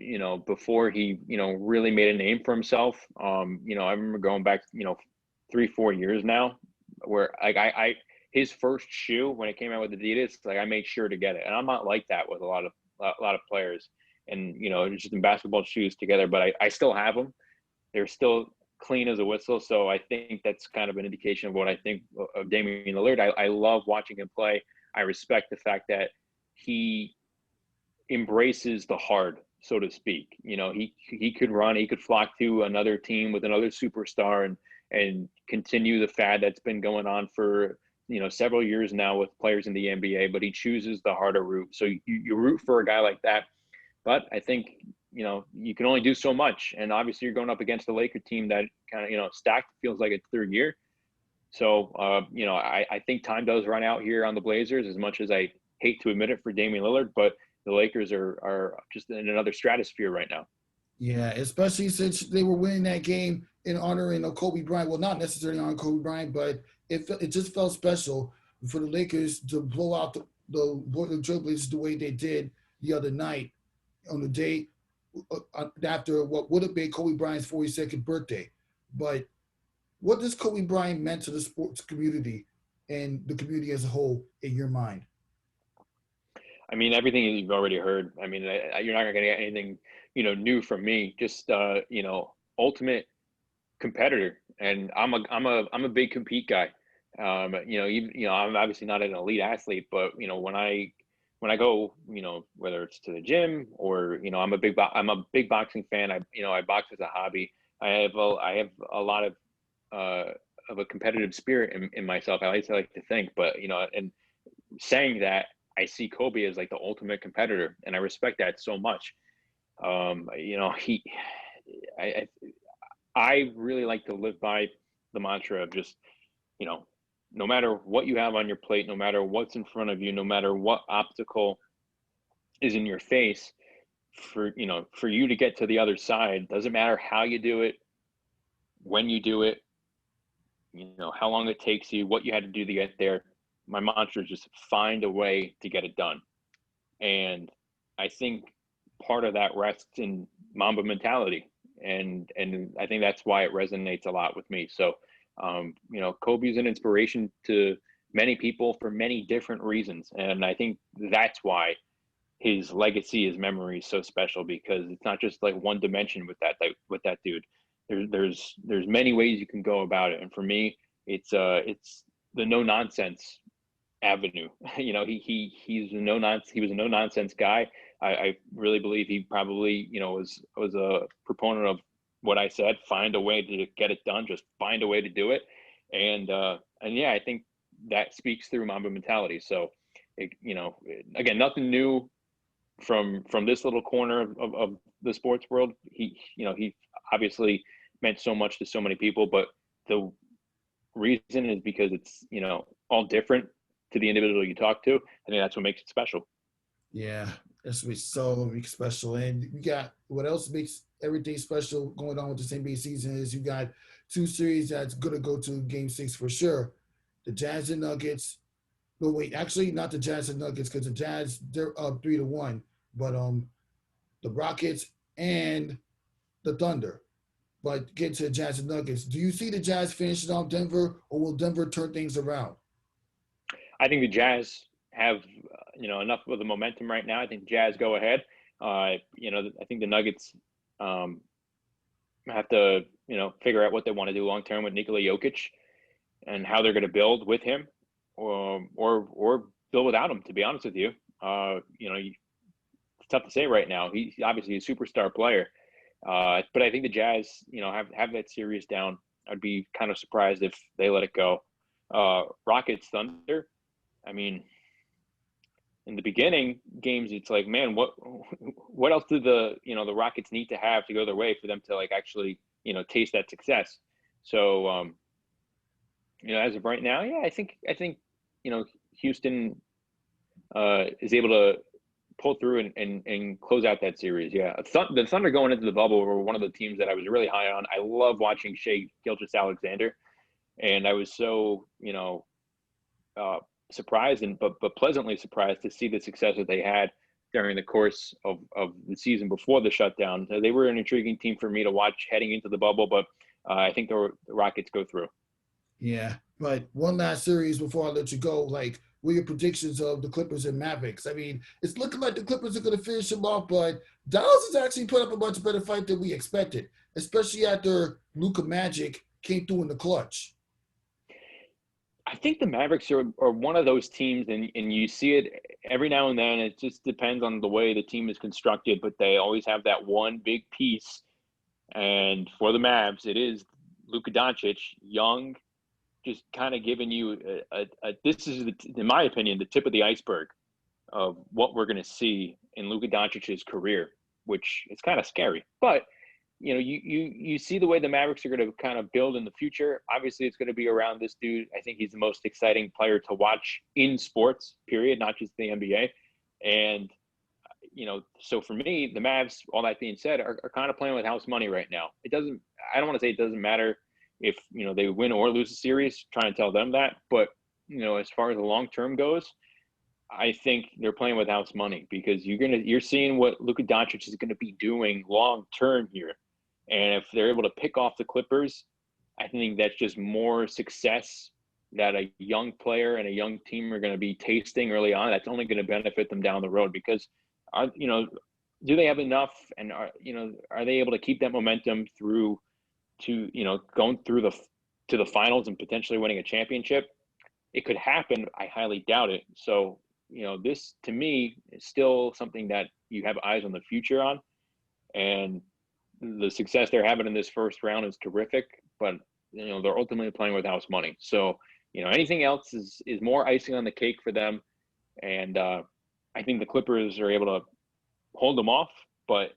before he really made a name for himself. I remember going back 3-4 years now, where like I his first shoe when it came out with Adidas, like I made sure to get it, and I'm not like that with a lot of players, and just in basketball shoes together. But I still have them. They're still clean as a whistle. So I think that's kind of an indication of what I think of Damian Lillard. I love watching him play. I respect the fact that he embraces the hard, so to speak. He could run, he could flock to another team with another superstar and continue the fad that's been going on for several years now with players in the NBA, but he chooses the harder route. So you root for a guy like that. But I think you can only do so much, and obviously you're going up against a Laker team that kind of stacked, feels like its third year. So I think time does run out here on the Blazers, as much as I hate to admit it for Damian Lillard, but the Lakers are just in another stratosphere right now. Yeah, especially since they were winning that game in honoring of Kobe Bryant. Well, not necessarily on Kobe Bryant, but it just felt special for the Lakers to blow out the Portland Trailblazers the way they did the other night on the day after what would have been Kobe Bryant's 42nd birthday. But what does Kobe Bryant meant to the sports community and the community as a whole in your mind? I mean, everything you've already heard. I mean, you're not going to get anything, new from me. Just, ultimate competitor, and I'm a big compete guy. I'm obviously not an elite athlete, but when I go, whether it's to the gym or I'm a big boxing fan. I box as a hobby. I have a lot of a competitive spirit in myself. I like to think, but and saying that, I see Kobe as like the ultimate competitor, and I respect that so much. He, I, I really like to live by the mantra of just, you know, no matter what you have on your plate, no matter what's in front of you, no matter what obstacle is in your face, for you to get to the other side, doesn't matter how you do it, when you do it, how long it takes you, what you had to do to get there. My mantra is just find a way to get it done. And I think part of that rests in Mamba mentality. And I think that's why it resonates a lot with me. So, Kobe's an inspiration to many people for many different reasons. And I think that's why his legacy, his memory is so special, because it's not just like one dimension with that dude. There's many ways you can go about it. And for me, it's the no nonsense avenue. He's a no nonsense. He was a no nonsense guy. I really believe he probably, was a proponent of what I said, find a way to get it done, just find a way to do it. And, yeah, I think that speaks through Mamba mentality. So, again, nothing new from this little corner of the sports world. He obviously meant so much to so many people, but the reason is because it's all different to the individual you talk to. I think that's what makes it special. Yeah, that's what's so special. And you got what else makes everything special going on with this NBA season is you got two series that's gonna go to game six for sure. The Jazz and Nuggets. No, wait, actually not the Jazz and Nuggets because the Jazz they're up 3-1, but the Rockets and the Thunder. But get to the Jazz and Nuggets. Do you see the Jazz finishing off Denver, or will Denver turn things around? I think the Jazz have enough of the momentum right now. I think Jazz go ahead. I think the Nuggets have to figure out what they want to do long term with Nikola Jokic and how they're going to build with him, or build without him. To be honest with you, it's tough to say right now. He's obviously a superstar player, but I think the Jazz, have that series down. I'd be kind of surprised if they let it go. Rockets Thunder. I mean, in the beginning games, it's like, man, what else do the Rockets need to have to go their way for them to actually taste that success? So as of right now, yeah, I think Houston is able to pull through and close out that series. Yeah, the Thunder going into the bubble were one of the teams that I was really high on. I love watching Shea Gilgeous-Alexander, and I was so surprised but pleasantly surprised to see the success that they had during the course of the season before the shutdown. They were an intriguing team for me to watch heading into the bubble, but I think the Rockets go through. Yeah, but one last series before I let you go. What are your predictions of the Clippers and Mavericks? I mean, it's looking like the Clippers are going to finish them off, but Dallas has actually put up a much better fight than we expected, especially after Luka Magic came through in the clutch. I think the Mavericks are one of those teams, and you see it every now and then. It just depends on the way the team is constructed, but they always have that one big piece. And for the Mavs, it is Luka Doncic, young, just kind of giving you this is, in my opinion, the tip of the iceberg of what we're going to see in Luka Doncic's career, which is kind of scary. But you see the way the Mavericks are going to kind of build in the future. Obviously, it's going to be around this dude. I think he's the most exciting player to watch in sports, period, not just the NBA. And, so for me, the Mavs, all that being said, are kind of playing with house money right now. I don't want to say it doesn't matter if, they win or lose a series, trying to tell them that. But, as far as the long term goes, I think they're playing with house money because you're seeing what Luka Doncic is going to be doing long term here. And if they're able to pick off the Clippers, I think that's just more success that a young player and a young team are going to be tasting early on. That's only going to benefit them down the road because, do they have enough, and are they able to keep that momentum through to going through to the finals and potentially winning a championship? It could happen. I highly doubt it. So this to me is still something that you have eyes on the future on, and the success they're having in this first round is terrific, but they're ultimately playing with house money. So anything else is more icing on the cake for them. And I think the Clippers are able to hold them off, but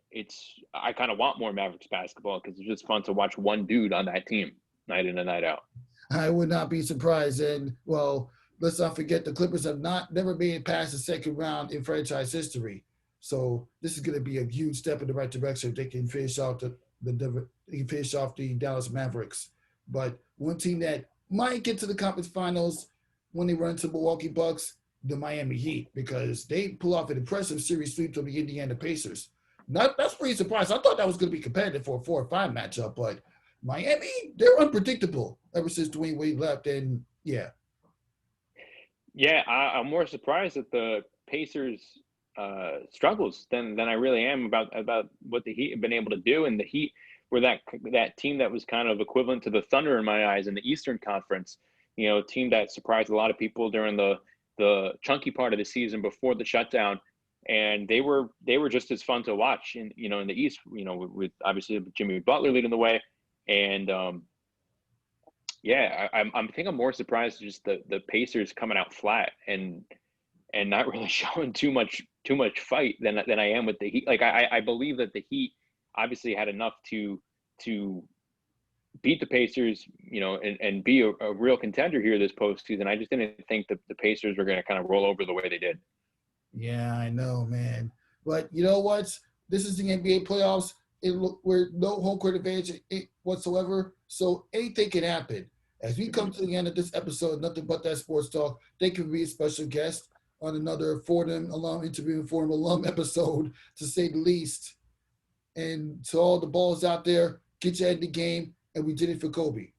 I kind of want more Mavericks basketball because it's just fun to watch one dude on that team night in and night out. I would not be surprised. And well, let's not forget the Clippers have never made it past the second round in franchise history. So this is going to be a huge step in the right direction if they can finish off the Dallas Mavericks. But one team that might get to the conference finals when they run into Milwaukee Bucks, the Miami Heat, because they pull off an impressive series sweep to the Indiana Pacers. That's pretty surprised. I thought that was going to be competitive for a 4-5 matchup, but Miami, they're unpredictable ever since Dwayne Wade left. And yeah. Yeah, I'm more surprised at the Pacers struggles than I really am about what the Heat have been able to do. And the Heat were that team that was kind of equivalent to the Thunder in my eyes in the Eastern Conference. A team that surprised a lot of people during the chunky part of the season before the shutdown, and they were just as fun to watch in the East. With obviously Jimmy Butler leading the way, and Yeah, I think I'm more surprised just the Pacers coming out flat and not really showing too much fight than I am with the Heat. Like I believe that the Heat obviously had enough to beat the Pacers, and be a real contender here this postseason. I just didn't think the Pacers were going to kind of roll over the way they did. Yeah, I know, man. But you know what? This is the NBA playoffs. We're no home court advantage whatsoever. So anything can happen. As we come to the end of this episode, Nothing But That Sports Talk, thank you for being a special guest on another Fordham alum interviewing Fordham alum episode, to say the least. And to all the balls out there, get your head in the game. And we did it for Kobe.